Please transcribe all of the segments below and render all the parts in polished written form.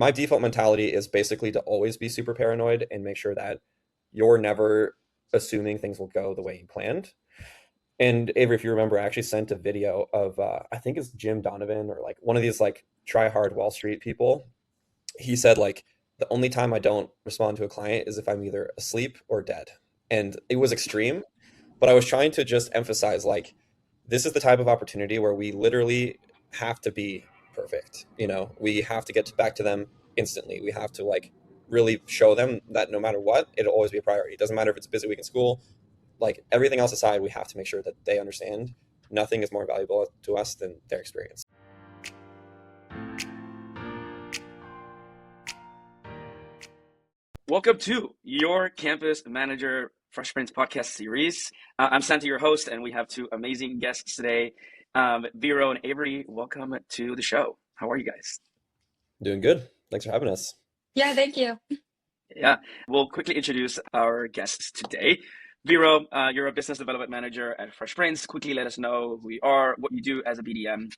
my default mentality is basically to always be super paranoid and make sure that you're never assuming things will go the way you planned. And Avery, if you remember, I actually sent a video of I think it's Jim Donovan or like one of these like try hard Wall Street people. He said like the only time I don't respond to a client is if I'm either asleep or dead. And it was extreme, but I was trying to just emphasize like this is the type of opportunity where we literally have to be perfect. We have to get back to them instantly. We have to like really show them that no matter what, it'll always be a priority. It doesn't matter if it's a busy week in school, like everything else aside, we have to make sure that they understand nothing is more valuable to us than their experience. Welcome to your Campus Manager Fresh Prince podcast series. I'm Santi, your host, and we have two amazing guests today, Wiro and Avery. Welcome to the show. How are you guys? Doing good. Thanks for having us. Yeah, thank you. Yeah, we'll quickly introduce our guests today. Wiro, you're a business development manager at Fresh Prince. Quickly let us know who you are, what you do as a BDM.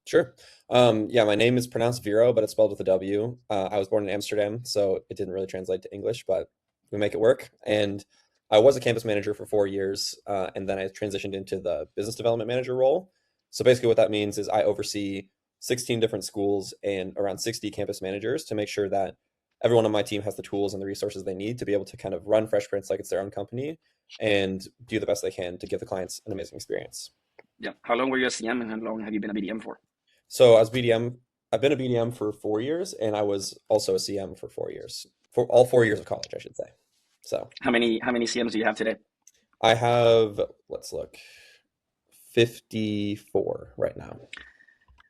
Sure. Yeah, my name is pronounced Wiro, but it's spelled with a W. I was born in Amsterdam, so it didn't really translate to English, but we make it work. And I was a campus manager for 4 years, and then I transitioned into the business development manager role. So basically what that means is I oversee 16 different schools and around 60 campus managers to make sure that everyone on my team has the tools and the resources they need to be able to kind of run Fresh Prince like it's their own company and do the best they can to give the clients an amazing experience. Yeah. How long were you a CM and how long have you been a BDM for? So as BDM, I've been a BDM for 4 years, and I was also a CM for 4 years, for all 4 years of college, I should say. So how many CMs do you have today? I have, let's look, 54 right now.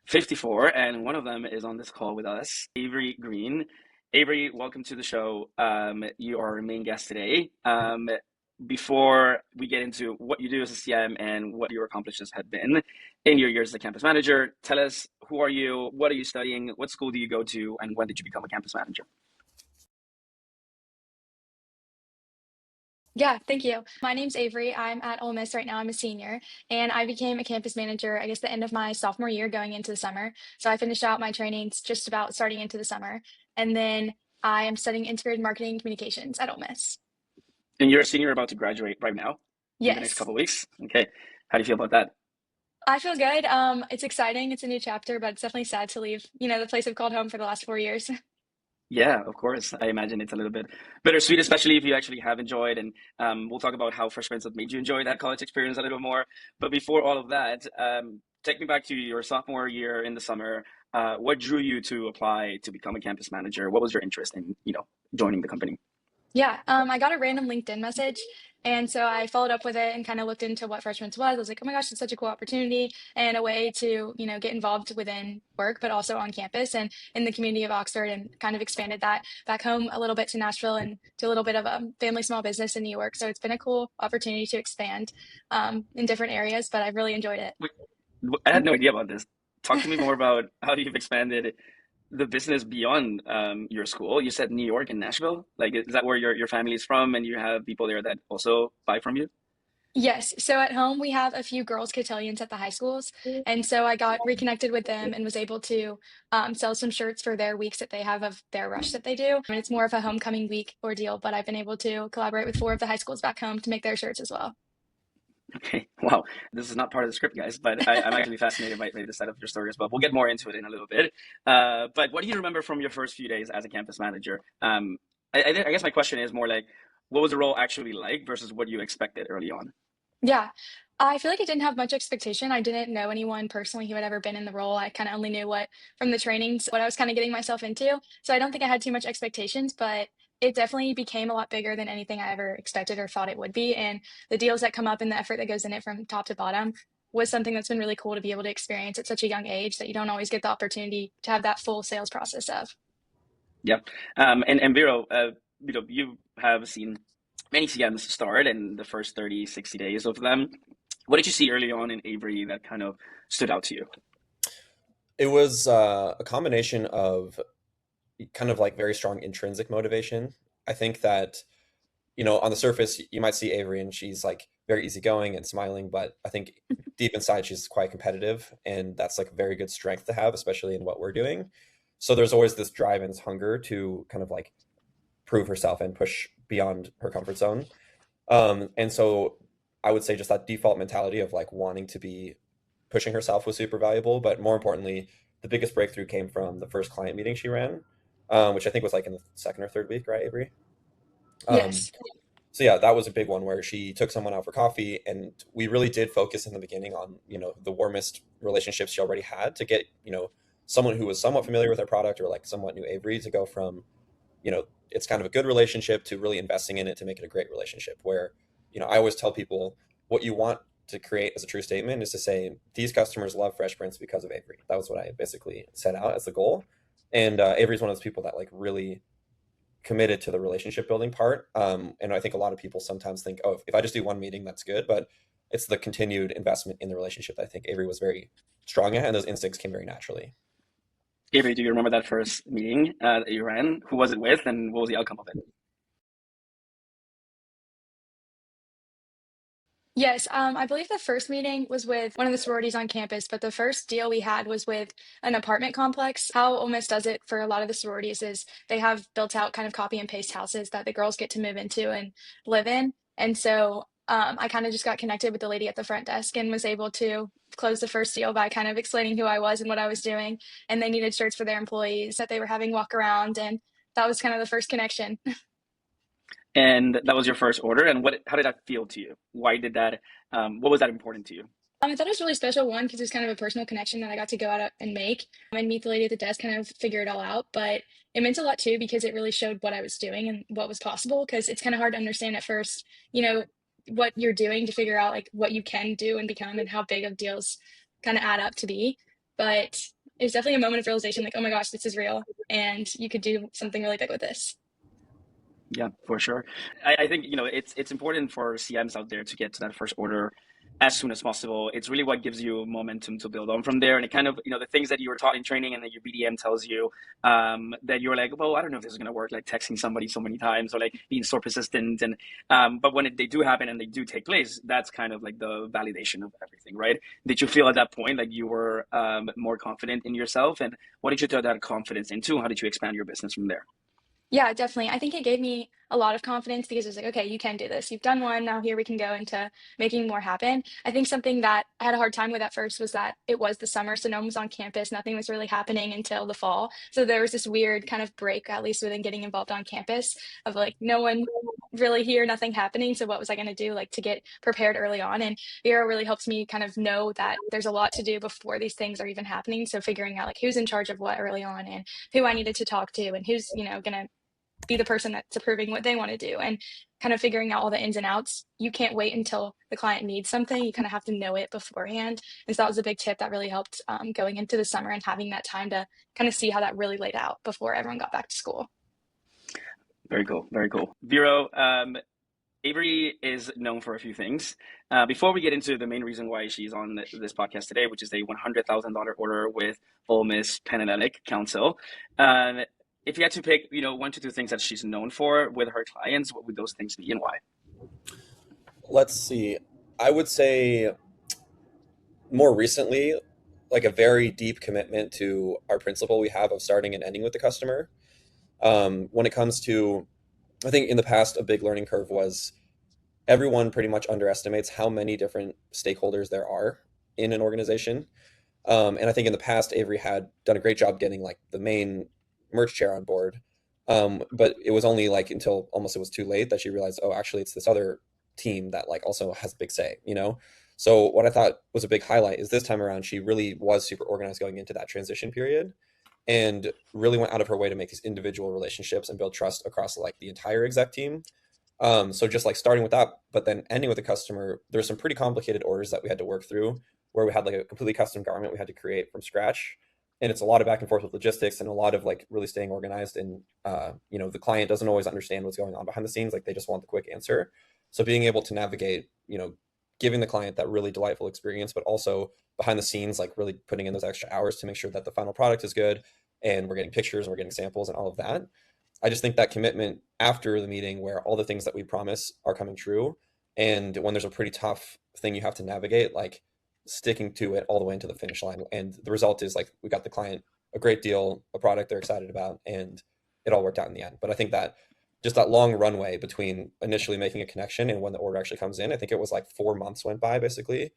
54, and one of them is on this call with us, Avery Greene. Avery, welcome to the show. You are our main guest today. Before we get into what you do as a CM and what your accomplishments have been in your years as a campus manager, tell us, who are you, what are you studying, what school do you go to, and when did you become a campus manager? Yeah, thank you. My name's Avery. I'm at Ole Miss right now. I'm a senior, and I became a campus manager, I guess, the end of my sophomore year going into the summer. So I finished out my trainings just about starting into the summer, and then I am studying integrated marketing and communications at Ole Miss. And you're a senior about to graduate right now? In the next Yes. couple of weeks? Okay. How do you feel about that? I feel good. It's exciting. It's a new chapter, but it's definitely sad to leave, the place I've called home for the last 4 years. Yeah, of course. I imagine it's a little bit bittersweet, especially if you actually have enjoyed. And we'll talk about how Fresh Prince have made you enjoy that college experience a little more. But before all of that, take me back to your sophomore year in the summer. What drew you to apply to become a campus manager? What was your interest in, joining the company? Yeah, I got a random LinkedIn message. And so I followed up with it and kind of looked into what Freshman's was. I was like, oh my gosh, it's such a cool opportunity and a way to, get involved within work, but also on campus and in the community of Oxford, and kind of expanded that back home a little bit to Nashville and to a little bit of a family small business in New York. So it's been a cool opportunity to expand in different areas, but I've really enjoyed it. Wait, I had no idea about this. Talk to me more about how you've expanded the business beyond your school. You said New York and Nashville. Like, is that where your family is from, and you have people there that also buy from you? Yes. So at home, we have a few girls' cotillions at the high schools. And so I got reconnected with them and was able to sell some shirts for their weeks that they have of their rush that they do. And it's more of a homecoming week ordeal, but I've been able to collaborate with 4 of the high schools back home to make their shirts as well. Okay, wow. This is not part of the script, guys, but I'm actually fascinated by the side of your story as well. We'll get more into it in a little bit. But what do you remember from your first few days as a campus manager? I guess my question is more like, what was the role actually like versus what you expected early on? Yeah. I feel like I didn't have much expectation. I didn't know anyone personally who had ever been in the role. I kind of only knew what from the trainings, what I was kind of getting myself into. So I don't think I had too much expectations, but it definitely became a lot bigger than anything I ever expected or thought it would be. And the deals that come up and the effort that goes in it from top to bottom was something that's been really cool to be able to experience at such a young age that you don't always get the opportunity to have that full sales process of. Yep. And Vero, you have seen many CMs start in the first 30, 60 days of them. What did you see early on in Avery that kind of stood out to you? It was a combination of kind of like very strong intrinsic motivation. I think that, on the surface, you might see Avery and she's like very easygoing and smiling, but I think deep inside she's quite competitive, and that's like a very good strength to have, especially in what we're doing. So there's always this drive and this hunger to kind of like prove herself and push beyond her comfort zone. And so I would say just that default mentality of like wanting to be pushing herself was super valuable. But more importantly, the biggest breakthrough came from the first client meeting she ran, which I think was like in the second or third week, right, Avery? Um, Yes. so yeah, that was a big one where she took someone out for coffee, and we really did focus in the beginning on, the warmest relationships she already had to get, someone who was somewhat familiar with our product or like somewhat new Avery to go from, it's kind of a good relationship to really investing in it to make it a great relationship where, I always tell people what you want to create as a true statement is to say, these customers love Fresh Prince because of Avery. That was what I basically set out as the goal. And Avery's one of those people that like really committed to the relationship building part. And I think a lot of people sometimes think, oh, if I just do one meeting, that's good. But it's the continued investment in the relationship that I think Avery was very strong at, and those instincts came very naturally. Avery, do you remember that first meeting that you ran? Who was it with, and what was the outcome of it? Yes, I believe the first meeting was with one of the sororities on campus, but the first deal we had was with an apartment complex. How Ole Miss does it for a lot of the sororities is they have built out kind of copy and paste houses that the girls get to move into and live in. And so I kind of just got connected with the lady at the front desk and was able to close the first deal by kind of explaining who I was and what I was doing. And they needed shirts for their employees that they were having walk around. And that was kind of the first connection. And that was your first order. And how did that feel to you? Why did that? What was that important to you? I thought it was really special, one, because it's kind of a personal connection that I got to go out and make and meet the lady at the desk, kind of figure it all out. But it meant a lot too, because it really showed what I was doing and what was possible. Because it's kind of hard to understand at first, you know, what you're doing to figure out like what you can do and become and how big of deals kind of add up to be. But it was definitely a moment of realization like, oh my gosh, this is real. And you could do something really big with this. Yeah, for sure. I think it's important for CMs out there to get to that first order as soon as possible. It's really what gives you momentum to build on from there. And it kind of the things that you were taught in training and that your BDM tells you that you're like, well, I don't know if this is going to work. Like texting somebody so many times or like being so persistent. And but when they do happen and they do take place, that's kind of like the validation of everything, right? Did you feel at that point like you were more confident in yourself? And what did you turn that confidence into? How did you expand your business from there? Yeah, definitely. I think it gave me a lot of confidence because it was like, okay, you can do this. You've done one. Now here we can go into making more happen. I think something that I had a hard time with at first was that it was the summer, so no one was on campus. Nothing was really happening until the fall. So there was this weird kind of break, at least within getting involved on campus, of like no one really here, nothing happening. So what was I going to do like to get prepared early on? And Vero really helps me kind of know that there's a lot to do before these things are even happening. So figuring out like who's in charge of what early on and who I needed to talk to and who's, gonna be the person that's approving what they want to do and kind of figuring out all the ins and outs. You can't wait until the client needs something. You kind of have to know it beforehand. And so that was a big tip that really helped going into the summer and having that time to kind of see how that really laid out before everyone got back to school. Very cool. Very cool. Vero, Avery is known for a few things. Before we get into the main reason why she's on this podcast today, which is a $100,000 order with Ole Miss Panhellenic Council, if you had to pick, one to two things that she's known for with her clients, what would those things be and why? Let's see. I would say more recently, like a very deep commitment to our principle we have of starting and ending with the customer. When it comes to, I think in the past, a big learning curve was everyone pretty much underestimates how many different stakeholders there are in an organization. And I think in the past, Avery had done a great job getting like the main merch chair on board. But it was only like until almost it was too late that she realized, oh, actually, it's this other team that like also has a big say. So what I thought was a big highlight is this time around, she really was super organized going into that transition period and really went out of her way to make these individual relationships and build trust across like the entire exec team. So just like starting with that, but then ending with the customer, there's some pretty complicated orders that we had to work through where we had like a completely custom garment we had to create from scratch. And it's a lot of back and forth with logistics and a lot of like really staying organized. And, the client doesn't always understand what's going on behind the scenes. Like they just want the quick answer. So being able to navigate, giving the client that really delightful experience, but also behind the scenes, like really putting in those extra hours to make sure that the final product is good and we're getting pictures and we're getting samples and all of that. I just think that commitment after the meeting where all the things that we promise are coming true And when there's a pretty tough thing you have to navigate, like sticking to it all the way into the finish line. And the result is like we got the client a great deal, a product they're excited about, and it all worked out in the end. But I think that just that long runway between initially making a connection and when the order actually comes in, I think it was like 4 months went by basically.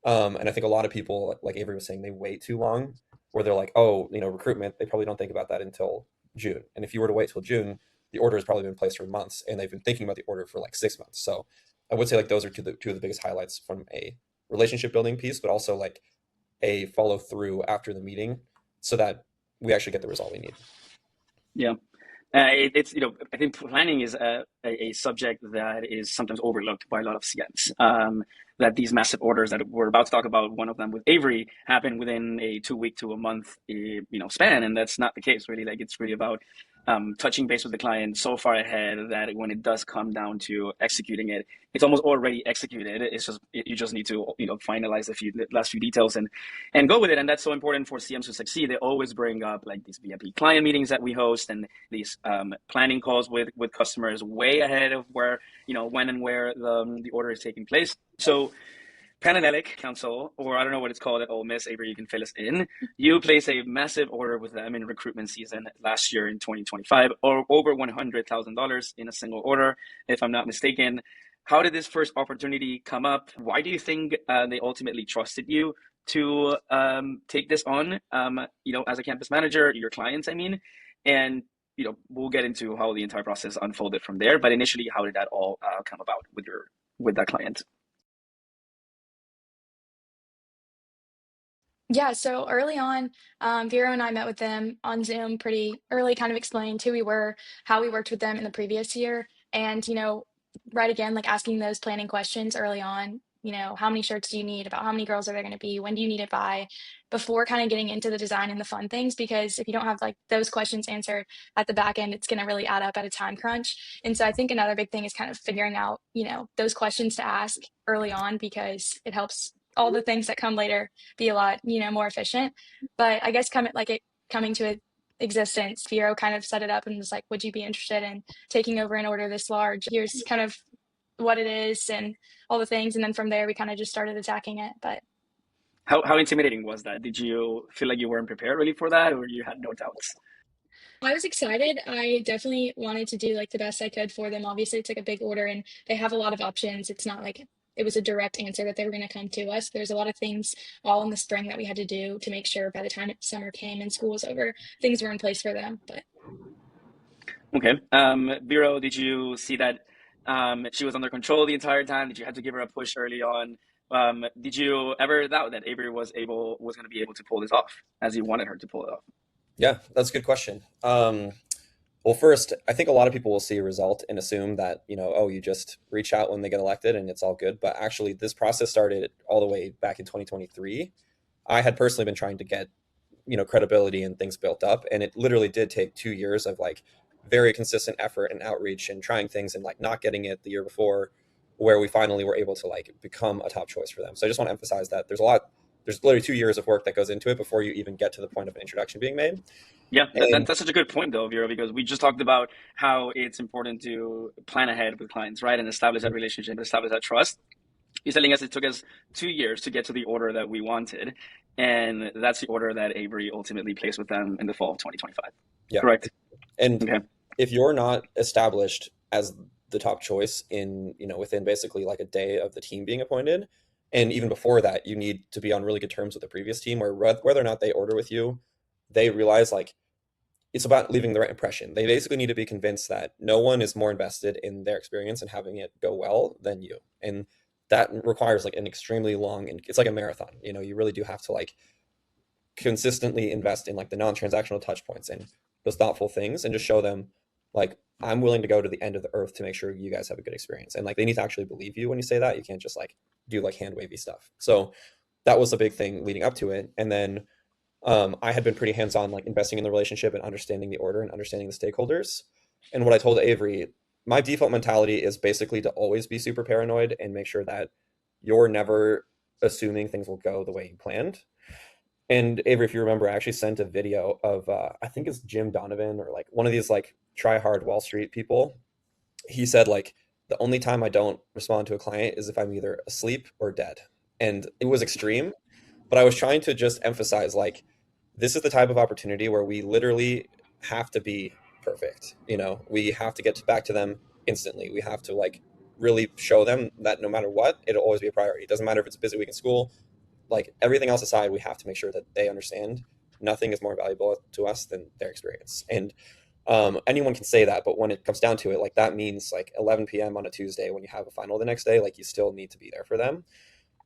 And I think a lot of people, like Avery was saying, they wait too long, where they're like, oh, recruitment, they probably don't think about that until June. And if you were to wait till June, the order has probably been placed for months, and they've been thinking about the order for like 6 months. So I would say like those are two of the biggest highlights from a relationship building piece, but also like a follow through after the meeting so that we actually get the result we need. Yeah. It's I think planning is a subject that is sometimes overlooked by a lot of CMs. That these massive orders that we're about to talk about, one of them with Avery, happen within a 2 week to a month span, and that's not the case really. Like it's really about touching base with the client so far ahead that when it does come down to executing it, it's almost already executed. It's just you just need to finalize the last few details and go with it. And that's so important for CMs to succeed. They always bring up like these VIP client meetings that we host and these planning calls with customers way ahead of where when and where the order is taking place. So Pananelic Council, or I don't know what it's called at Ole Miss, Avery, you can fill us in. You placed a massive order with them in recruitment season last year in 2025, or over $100,000 in a single order, if I'm not mistaken. How did this first opportunity come up? Why do you think they ultimately trusted you to take this on, as a campus manager, your clients, I mean? And, we'll get into how the entire process unfolded from there. But initially, how did that all come about with that client? Yeah, so early on, Vero and I met with them on Zoom pretty early, kind of explained who we were, how we worked with them in the previous year, and right again, like asking those planning questions early on. How many shirts do you need? About how many girls are there going to be? When do you need it by? Before kind of getting into the design and the fun things, because if you don't have like those questions answered at the back end, it's going to really add up at a time crunch. And so I think another big thing is kind of figuring out, those questions to ask early on because it helps all the things that come later be a lot, more efficient. But I guess coming to existence, Vero kind of set it up and was like, would you be interested in taking over an order this large? Here's kind of what it is and all the things. And then from there, we kind of just started attacking it. But How intimidating was that? Did you feel like you weren't prepared really for that, or you had no doubts? I was excited. I definitely wanted to do like the best I could for them. Obviously, it's like a big order and they have a lot of options. It's not like it was a direct answer that they were going to come to us. There's a lot of things all in the spring that we had to do to make sure by the time summer came and school was over, things were in place for them. But Okay. Vero, did you see that she was under control the entire time? Did you have to give her a push early on? Did you ever doubt that Avery was going to be able to pull this off as you wanted her to pull it off? Yeah, that's a good question. Well, first, I think a lot of people will see a result and assume that, oh, you just reach out when they get elected and it's all good. But actually, this process started all the way back in 2023. I had personally been trying to get, credibility and things built up. And it literally did take 2 years of like very consistent effort and outreach and trying things and like not getting it the year before, where we finally were able to like become a top choice for them. So I just want to emphasize that there's literally 2 years of work that goes into it before you even get to the point of an introduction being made. Yeah, And that's such a good point, though, Vero, because we just talked about how it's important to plan ahead with clients, right, and establish that relationship, establish that trust. He's telling us it took us 2 years to get to the order that we wanted, and that's the order that Avery ultimately placed with them in the fall of 2025. yeah, Correct? and Okay. if you're not established as the top choice in within basically like a day of the team being appointed, and even before that, you need to be on really good terms with the previous team, where whether or not they order with you, they realize like it's about leaving the right impression. They basically need to be convinced that no one is more invested in their experience and having it go well than you. And that requires like an extremely long, and it's like a marathon. You really do have to like consistently invest in like the non-transactional touch points and those thoughtful things and just show them like I'm willing to go to the end of the earth to make sure you guys have a good experience. And like they need to actually believe you when you say that. You can't just like do like hand wavy stuff. So that was a big thing leading up to it. And then I had been pretty hands-on, like investing in the relationship and understanding the order and understanding the stakeholders. And what I told Avery, my default mentality is basically to always be super paranoid and make sure that you're never assuming things will go the way you planned. And Avery, if you remember, I actually sent a video of I think it's Jim Donovan or like one of these like try hard Wall Street people. He said like The only time I don't respond to a client is if I'm either asleep or dead. And it was extreme, but I was trying to just emphasize like this is the type of opportunity where we literally have to be perfect. You know, we have to get back to them instantly. We have to like really show them that no matter what, it'll always be a priority. It doesn't matter if it's a busy week in school, like everything else aside, we have to make sure that they understand nothing is more valuable to us than their experience. And anyone can say that, but when it comes down to it, like that means like 11 p.m. on a Tuesday when you have a final the next day, like you still need to be there for them.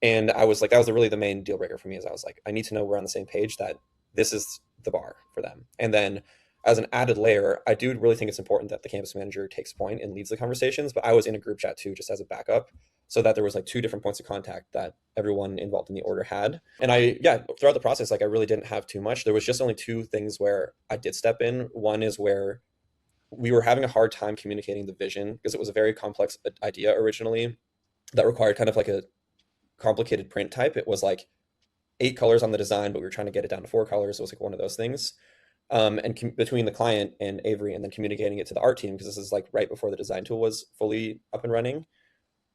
And I was like, that was really the main deal breaker for me is I was like, I need to know we're on the same page that this is the bar for them. And then as an added layer, I do really think it's important that the campus manager takes point and leads the conversations, but I was in a group chat too, just as a backup, so that there was like two different points of contact that everyone involved in the order had. And yeah, throughout the process, like I really didn't have too much. There was just only two things where I did step in. One is where we were having a hard time communicating the vision because it was a very complex idea originally that required kind of like a complicated print type. It was like 8 colors on the design, but we were trying to get it down to 4 colors. It was like one of those things. And between the client and Avery and then communicating it to the art team, because this is like right before the design tool was fully up and running,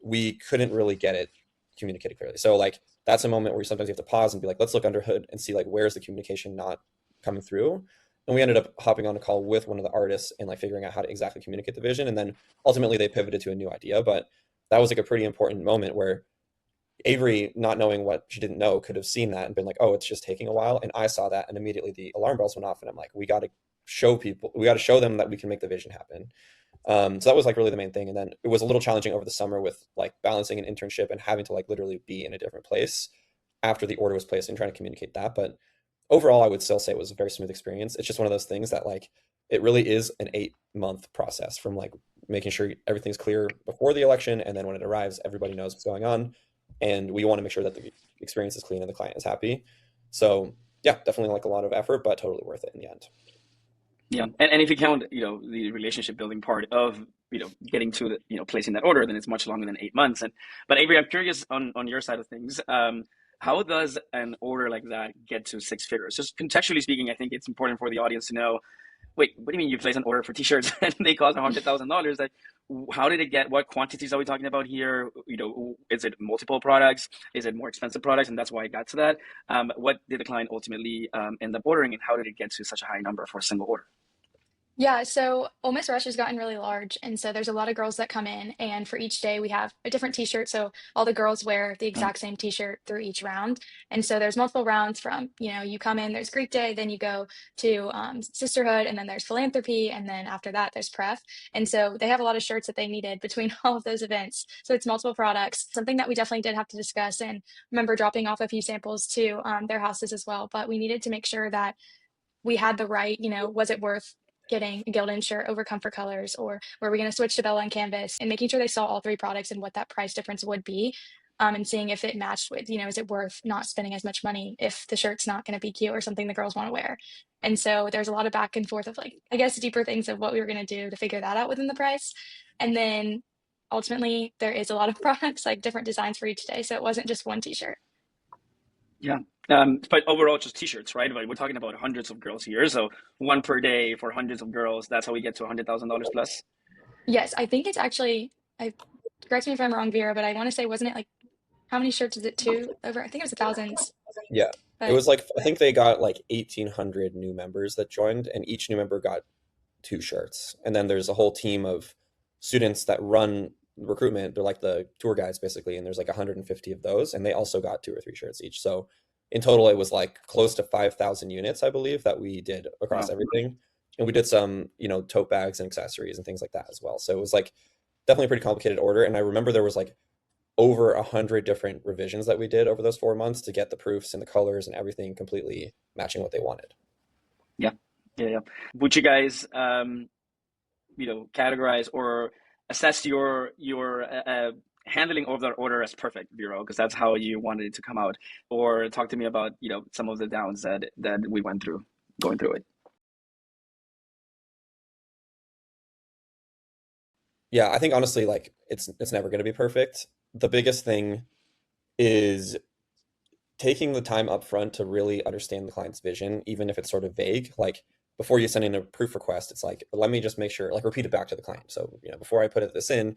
we couldn't really get it communicated clearly. So like that's a moment where sometimes you have to pause and be like, let's look under hood and see like where's the communication not coming through. And we ended up hopping on a call with one of the artists and like figuring out how to exactly communicate the vision. And then ultimately they pivoted to a new idea. But that was like a pretty important moment where Avery, not knowing what she didn't know, could have seen that and been like, oh, it's just taking a while. And I saw that and immediately the alarm bells went off and I'm like, we got to show people, we got to show them that we can make the vision happen. So that was like really the main thing. And then it was a little challenging over the summer with like balancing an internship and having to like literally be in a different place after the order was placed and trying to communicate that. But overall, I would still say it was a very smooth experience. It's just one of those things that like it really is an 8-month process from like making sure everything's clear before the election. And then when it arrives, everybody knows what's going on. And we want to make sure that the experience is clean and the client is happy. So yeah, definitely like a lot of effort, but totally worth it in the end. Yeah, and if you count, the relationship building part of, getting to the, placing that order, then it's much longer than 8 months. But Avery, I'm curious on your side of things. How does an order like that get to 6 figures? Just contextually speaking, I think it's important for the audience to know. Wait, what do you mean you place an order for T-shirts and they cost $100,000? Like, how did it get? What quantities are we talking about here? Is it multiple products? Is it more expensive products, and that's why it got to that? What did the client ultimately end up ordering, and how did it get to such a high number for a single order? Yeah, so Ole Miss Rush has gotten really large, and so there's a lot of girls that come in, and for each day we have a different T-shirt. So all the girls wear the exact same T-shirt through each round, and so there's multiple rounds from you come in, there's Greek Day, then you go to Sisterhood, and then there's Philanthropy, and then after that there's Pref, and so they have a lot of shirts that they needed between all of those events. So it's multiple products, something that we definitely did have to discuss, and remember dropping off a few samples to their houses as well. But we needed to make sure that we had the right, was it worth getting a Gildan shirt over Comfort Colors, or were we going to switch to Bella and Canvas, and making sure they saw all three products and what that price difference would be, and seeing if it matched with, is it worth not spending as much money if the shirt's not going to be cute or something the girls want to wear. And so there's a lot of back and forth of like, I guess, deeper things of what we were going to do to figure that out within the price. And then ultimately there is a lot of products, like different designs for each day. So it wasn't just one T-shirt. Yeah. But overall, just T-shirts, right? But we're talking about hundreds of girls here, so one per day for hundreds of girls. That's how we get to $100,000 plus. Yes, I think it's actually, correct me if I'm wrong, Vera, but I want to say, wasn't it like, how many shirts is it? Two over? I think it was thousands. Yeah. It But was like, I think they got like 1,800 new members that joined, and each new member got 2 shirts. And then there's a whole team of students that run recruitment. They're like the tour guides basically, and there's like 150 of those, and they also got 2 or 3 shirts each. So in total, it was like close to 5,000 units, I believe, that we did across Wow. everything. And we did some, tote bags and accessories and things like that as well. So it was like definitely a pretty complicated order. And I remember there was like over 100 different revisions that we did over those 4 months to get the proofs and the colors and everything completely matching what they wanted. Yeah. Yeah. Yeah. Would you guys, categorize or assess your handling of that order as perfect, Wiro, because that's how you wanted it to come out? Or talk to me about, some of the downs that we went through going through it. Yeah, I think honestly, like it's never going to be perfect. The biggest thing is taking the time up front to really understand the client's vision, even if it's sort of vague. Like before you send in a proof request, it's like, let me just make sure, like repeat it back to the client. So, before I put this in,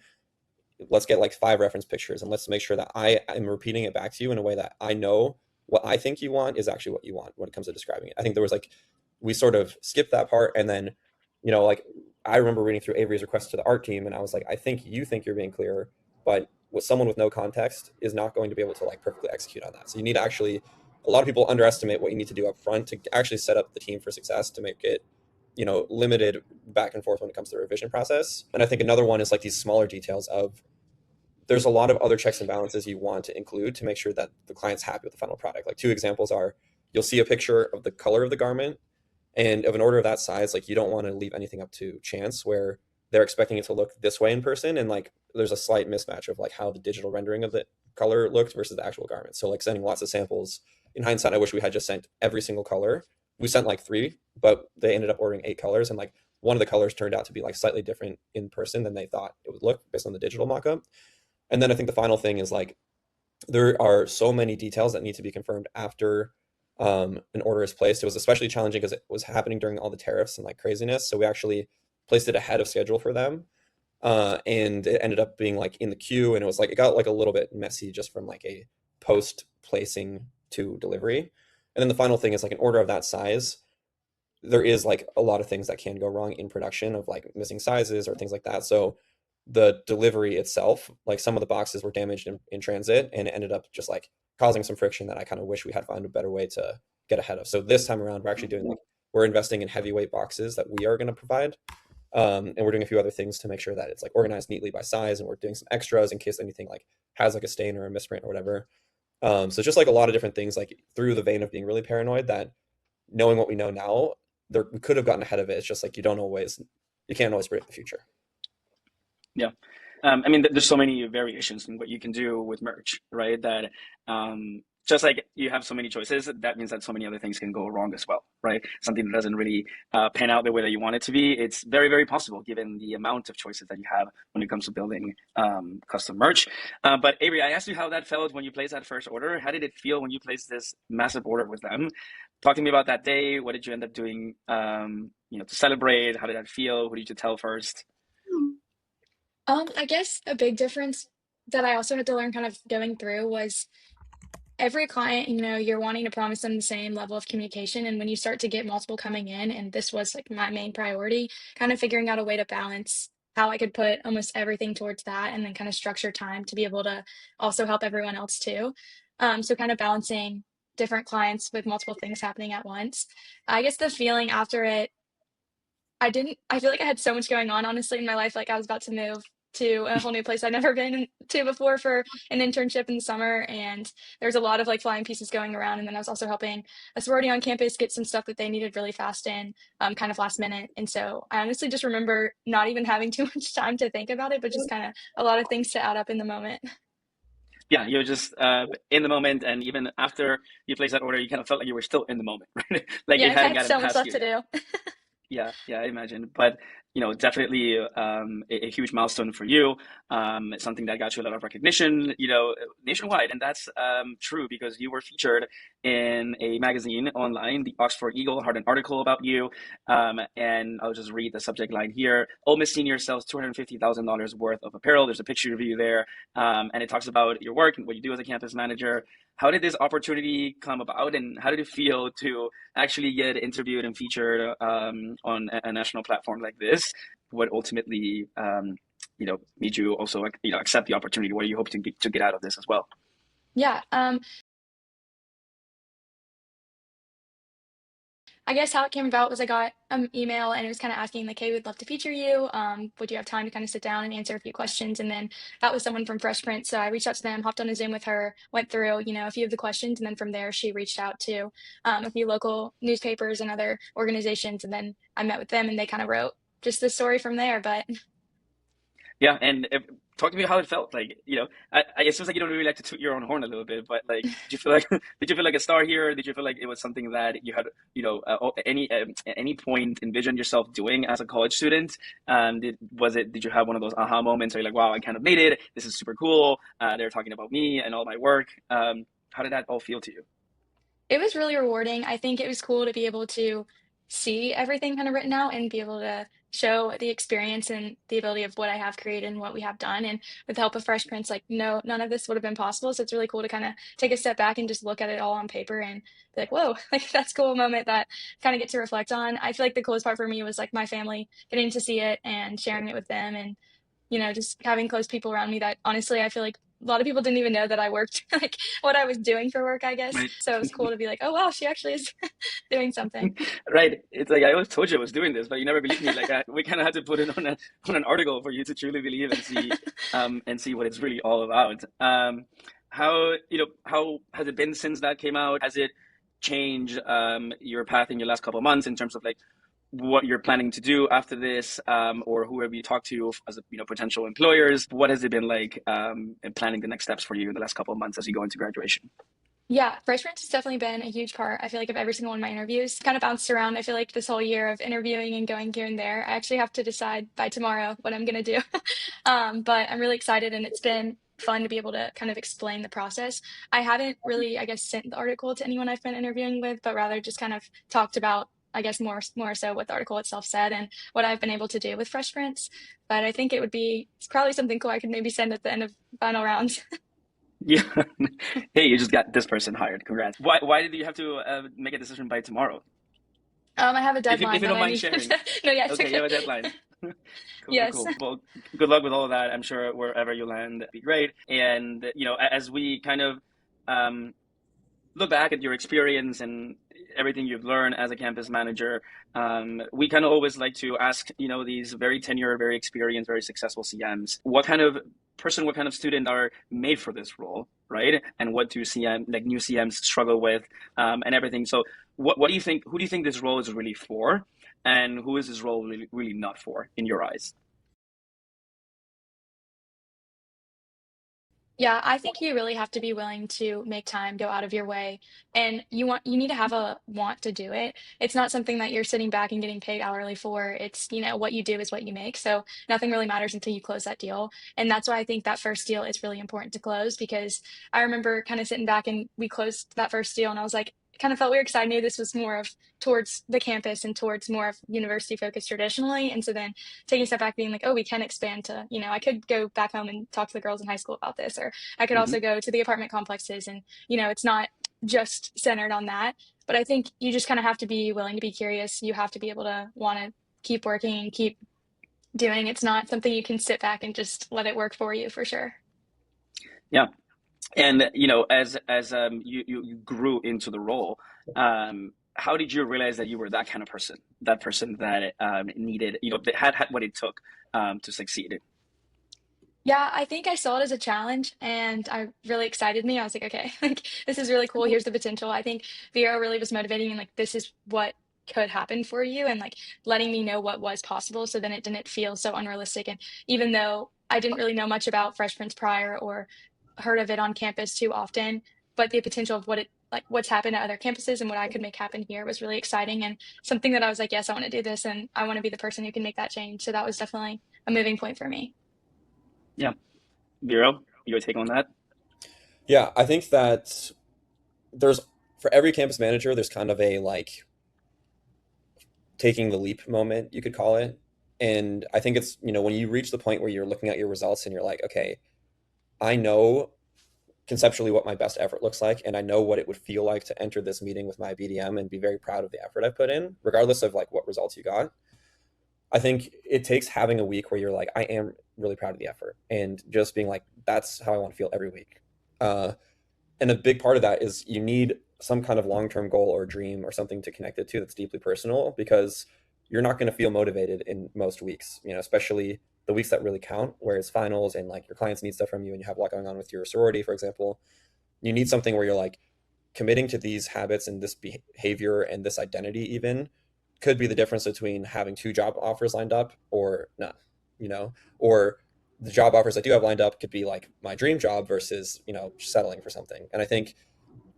let's get like 5 reference pictures, and let's make sure that I am repeating it back to you in a way that I know what I think you want is actually what you want when it comes to describing it. I think there was like, we sort of skipped that part, and then, like, I remember reading through Avery's request to the art team, and I was like, I think you think you're being clear, but with someone with no context is not going to be able to like perfectly execute on that. So you need to actually, a lot of people underestimate what you need to do up front to actually set up the team for success, to make it, limited back and forth when it comes to the revision process. And I think another one is like these smaller details of, there's a lot of other checks and balances you want to include to make sure that the client's happy with the final product. Like 2 examples are, you'll see a picture of the color of the garment, and of an order of that size, like you don't want to leave anything up to chance where they're expecting it to look this way in person, and like there's a slight mismatch of like how the digital rendering of the color looked versus the actual garment. So like sending lots of samples. In hindsight, I wish we had just sent every single color. We sent like 3, but they ended up ordering 8 colors, and like one of the colors turned out to be like slightly different in person than they thought it would look based on the digital mockup. And then I think the final thing is like, there are so many details that need to be confirmed after an order is placed. It was especially challenging because it was happening during all the tariffs and like craziness. So we actually placed it ahead of schedule for them. And it ended up being like in the queue, and it was like, it got like a little bit messy just from like a post placing to delivery. And then the final thing is like, an order of that size, there is like a lot of things that can go wrong in production, of like missing sizes or things like that. So the delivery itself, like some of the boxes were damaged in transit, and it ended up just like causing some friction that I kind of wish we had found a better way to get ahead of. So this time around, we're actually doing like, we're investing in heavyweight boxes that we are going to provide. And we're doing a few other things to make sure that it's like organized neatly by size, and we're doing some extras in case anything like has like a stain or a misprint or whatever. So just like a lot of different things, like through the vein of being really paranoid, that knowing what we know now, there, we could have gotten ahead of it. It's just like, you can't always predict the future. Yeah. I mean, there's so many variations in what you can do with merch, right? That just like you have so many choices, that means that so many other things can go wrong as well, right? Something that doesn't really pan out the way that you want it to be. It's very, very possible given the amount of choices that you have when it comes to building custom merch. But Avery, I asked you how that felt when you placed that first order. How did it feel when you placed this massive order with them? Talk to me about that day. What did you end up doing, to celebrate? How did that feel? Who did you tell first? I guess a big difference that I also had to learn kind of going through was every client, you're wanting to promise them the same level of communication. And when you start to get multiple coming in, and this was like my main priority, kind of figuring out a way to balance how I could put almost everything towards that and then kind of structure time to be able to also help everyone else too. So kind of balancing different clients with multiple things happening at once. I guess the feeling after it, I feel like I had so much going on, honestly, in my life. Like I was about to move to a whole new place I'd never been to before for an internship in the summer. And there's a lot of like flying pieces going around. And then I was also helping a sorority on campus get some stuff that they needed really fast in, kind of last minute. And so I honestly just remember not even having too much time to think about it, but just kind of a lot of things to add up in the moment. Yeah, you're just in the moment, and even after you place that order, you kind of felt like you were still in the moment, right? Like Yeah, it I hadn't had gotten so much past left you to yet. do. Yeah, I imagine. But definitely a huge milestone for you. Something that got you a lot of recognition, nationwide, and that's true because you were featured in a magazine online, the Oxford Eagle, had an article about you. And I'll just read the subject line here: Ole Miss senior sells $250,000 worth of apparel. There's a picture of you there, and it talks about your work and what you do as a campus manager. How did this opportunity come about, and how did it feel to actually get interviewed and featured on a national platform like this? What ultimately, made you also like, accept the opportunity? What do you hope to get out of this as well? Yeah. I guess how it came about was I got an email and it was kind of asking like, "Hey, we'd love to feature you. Would you have time to kind of sit down and answer a few questions?" And then that was someone from Fresh Print, so I reached out to them, hopped on a Zoom with her, went through a few of the questions, and then from there she reached out to a few local newspapers and other organizations, and then I met with them and they kind of wrote just the story from there. But Yeah, and talk to me how it felt. Like, it seems like you don't really like to toot your own horn a little bit, but like, did you feel like did you feel like a star here? Did you feel like it was something that you had, at any point envisioned yourself doing as a college student? Did you have one of those aha moments where you're like, wow, I kind of made it. This is super cool. They're talking about me and all my work. How did that all feel to you? it was really rewarding. I think it was cool to be able to see everything kind of written out and be able to show the experience and the ability of what I have created and what we have done. And with the help of Fresh Prince, like, no, none of this would have been possible. So it's really cool to kind of take a step back and just look at it all on paper and be like, whoa, like that's a cool moment that kind of get to reflect on. I feel like the coolest part for me was like my family getting to see it and sharing it with them, and just having close people around me that honestly I feel like a lot of people didn't even know that I worked like what I was doing for work, I guess. Right. So it was cool to be like, oh wow, she actually is doing something. Right. It's like I always told you I was doing this, but you never believed me. Like we kind of had to put it on an article for you to truly believe and see what it's really all about. How has it been since that came out? Has it changed your path in your last couple of months in terms of like what you're planning to do after this, or who have you talked to as potential employers? What has it been like in planning the next steps for you in the last couple of months as you go into graduation? Yeah, Fresh Prince has definitely been a huge part, I feel like, of every single one of my interviews. Kind of bounced around, I feel like, this whole year of interviewing and going here and there. I actually have to decide by tomorrow what I'm going to do. But I'm really excited, and it's been fun to be able to kind of explain the process. I haven't really, I guess, sent the article to anyone I've been interviewing with, but rather just kind of talked about, I guess, more so what the article itself said and what I've been able to do with Fresh Prince. But I think it's probably something cool I could maybe send at the end of final rounds. Yeah. Hey, you just got this person hired. Congrats. Why did you have to make a decision by tomorrow? I have a If deadline you that don't I mind need sharing. to, no, yeah, it's Okay, you okay. have a deadline. Cool, cool, Yes. cool. Well, good luck with all of that. I'm sure wherever you land, be great. And as we kind of um, look back at your experience and everything you've learned as a campus manager, we kind of always like to ask, these very tenured, very experienced, very successful CMs, what kind of person, what kind of student are made for this role, right? And what do like new CMs struggle with, and everything. So, what do you think? Who do you think this role is really for, and who is this role really, really not for in your eyes? Yeah, I think you really have to be willing to make time, go out of your way, and you need to have a want to do it. It's not something that you're sitting back and getting paid hourly for. It's, what you do is what you make. So nothing really matters until you close that deal. And that's why I think that first deal is really important to close, because I remember kind of sitting back and we closed that first deal and I was like, it kind of felt weird because I knew this was more of towards the campus and towards more of university focused traditionally. And so then taking a step back, being like, oh, we can expand to, I could go back home and talk to the girls in high school about this, or I could Mm-hmm. also go to the apartment complexes, and, it's not just centered on that. But I think you just kind of have to be willing to be curious. You have to be able to want to keep working and keep doing. It's not something you can sit back and just let it work for you, for sure. Yeah. And as you grew into the role, how did you realize that you were that kind of person, that person that needed, that had what it took to succeed? Yeah, I think I saw it as a challenge and I really excited me. I was like, okay, like this is really cool. Here's the potential. I think Vero really was motivating and like this is what could happen for you, and like letting me know what was possible, so then it didn't feel so unrealistic. And even though I didn't really know much about Fresh Prince prior or heard of it on campus too often, but the potential of what's happened at other campuses and what I could make happen here was really exciting, and something that I was like, yes, I want to do this and I want to be the person who can make that change. So that was definitely a moving point for me. Yeah. Vero, your take on that? Yeah, I think that there's for every campus manager, there's kind of a like taking the leap moment, you could call it. And I think it's, when you reach the point where you're looking at your results and you're like, okay, I know conceptually what my best effort looks like, and I know what it would feel like to enter this meeting with my BDM and be very proud of the effort I've put in, regardless of like what results you got. I think it takes having a week where you're like, I am really proud of the effort, and just being like, that's how I want to feel every week. Uh, and a big part of that is you need some kind of long-term goal or dream or something to connect it to that's deeply personal, because you're not going to feel motivated in most weeks, especially the weeks that really count, where it's finals and like your clients need stuff from you and you have a lot going on with your sorority, for example. You need something where you're like committing to these habits and this behavior and this identity even could be the difference between having two job offers lined up or not, or the job offers I do have lined up could be like my dream job versus, settling for something. And I think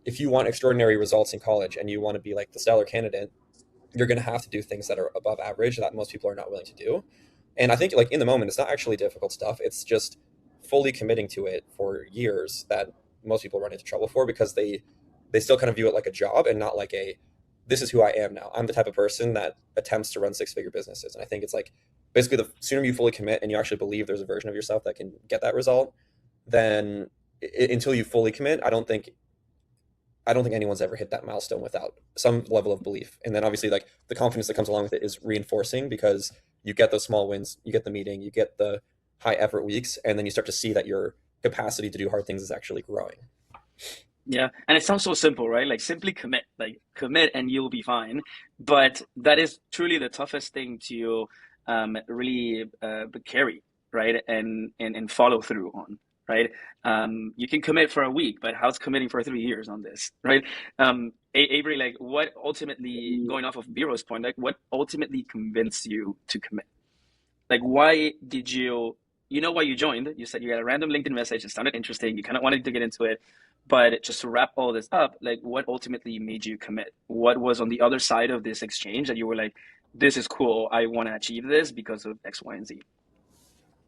if you want extraordinary results in college and you want to be like the stellar candidate, you're going to have to do things that are above average that most people are not willing to do. And I think like in the moment, it's not actually difficult stuff. It's just fully committing to it for years that most people run into trouble for, because they still kind of view it like a job and not like a this is who I am now. I'm the type of person that attempts to run six-figure businesses. And I think it's like basically the sooner you fully commit and you actually believe there's a version of yourself that can get that result, then until you fully commit, I don't think anyone's ever hit that milestone without some level of belief. And then obviously like the confidence that comes along with it is reinforcing because you get those small wins, you get the meeting, you get the high effort weeks, and then you start to see that your capacity to do hard things is actually growing. Yeah, and it sounds so simple, right? Like simply commit, like commit and you'll be fine. But that is truly the toughest thing to really carry, right? And follow through on, right? You can commit for a week, but how's committing for 3 years on this, right? Avery, like what ultimately, going off of Viro's point, like what ultimately convinced you to commit? Like why did you know why you joined? You said you got a random LinkedIn message, it sounded interesting, you kind of wanted to get into it. But just to wrap all this up, like what ultimately made you commit? What was on the other side of this exchange that you were like, this is cool, I want to achieve this because of X, Y, and Z?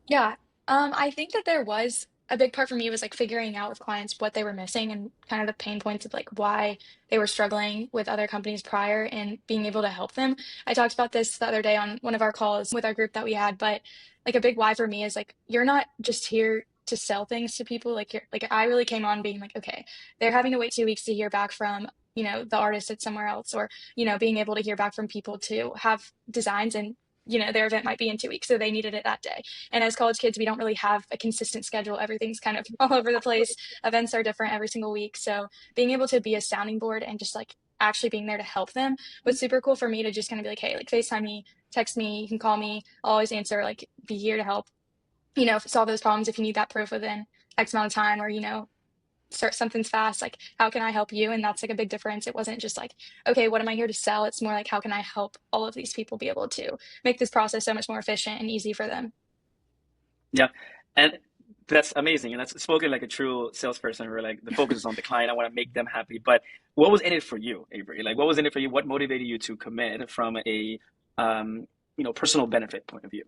Yeah. I think that there was a big part for me was like figuring out with clients what they were missing and kind of the pain points of like why they were struggling with other companies prior and being able to help them. I talked about this the other day on one of our calls with our group that we had, but like a big why for me is like you're not just here to sell things to people. Like you're like I really came on being like, okay, they're having to wait 2 weeks to hear back from, the artist at somewhere else, or, being able to hear back from people to have designs and their event might be in 2 weeks, so they needed it that day. And as college kids, we don't really have a consistent schedule. Everything's kind of all over the place. Events are different every single week. So being able to be a sounding board and just like actually being there to help them was super cool for me to just kind of be like, hey, like FaceTime me, text me, you can call me. I'll always answer, like be here to help, solve those problems if you need that proof within X amount of time or, start something's fast, like how can I help you? And that's like a big difference. It wasn't just like, okay, what am I here to sell? It's more like how can I help all of these people be able to make this process so much more efficient and easy for them. Yeah. And that's amazing. And that's spoken like a true salesperson where like the focus is on the client. I want to make them happy. But what was in it for you, Avery? Like what was in it for you? What motivated you to commit from a personal benefit point of view?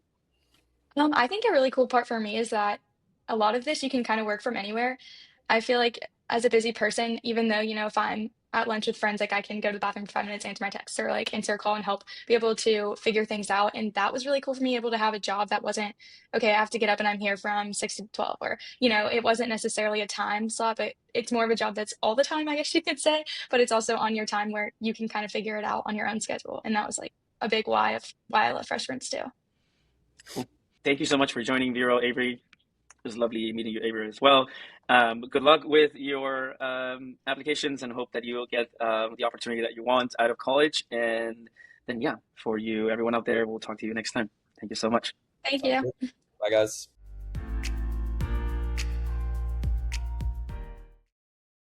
I think a really cool part for me is that a lot of this you can kind of work from anywhere. I feel like as a busy person, even though, if I'm at lunch with friends, like I can go to the bathroom for 5 minutes, answer my text, or like answer a call and help be able to figure things out. And that was really cool for me, able to have a job that wasn't, okay, I have to get up and I'm here from 6 to 12, or, it wasn't necessarily a time slot, but it's more of a job that's all the time, I guess you could say, but it's also on your time where you can kind of figure it out on your own schedule. And that was like a big why of why I love Fresh Prince too. Cool. Thank you so much for joining, Vero. Avery. It was lovely meeting you, Avery, as well. Good luck with your applications and hope that you'll get the opportunity that you want out of college. And then, yeah, for you, everyone out there, we'll talk to you next time. Thank you so much. Thank Sounds you. good. Bye, guys.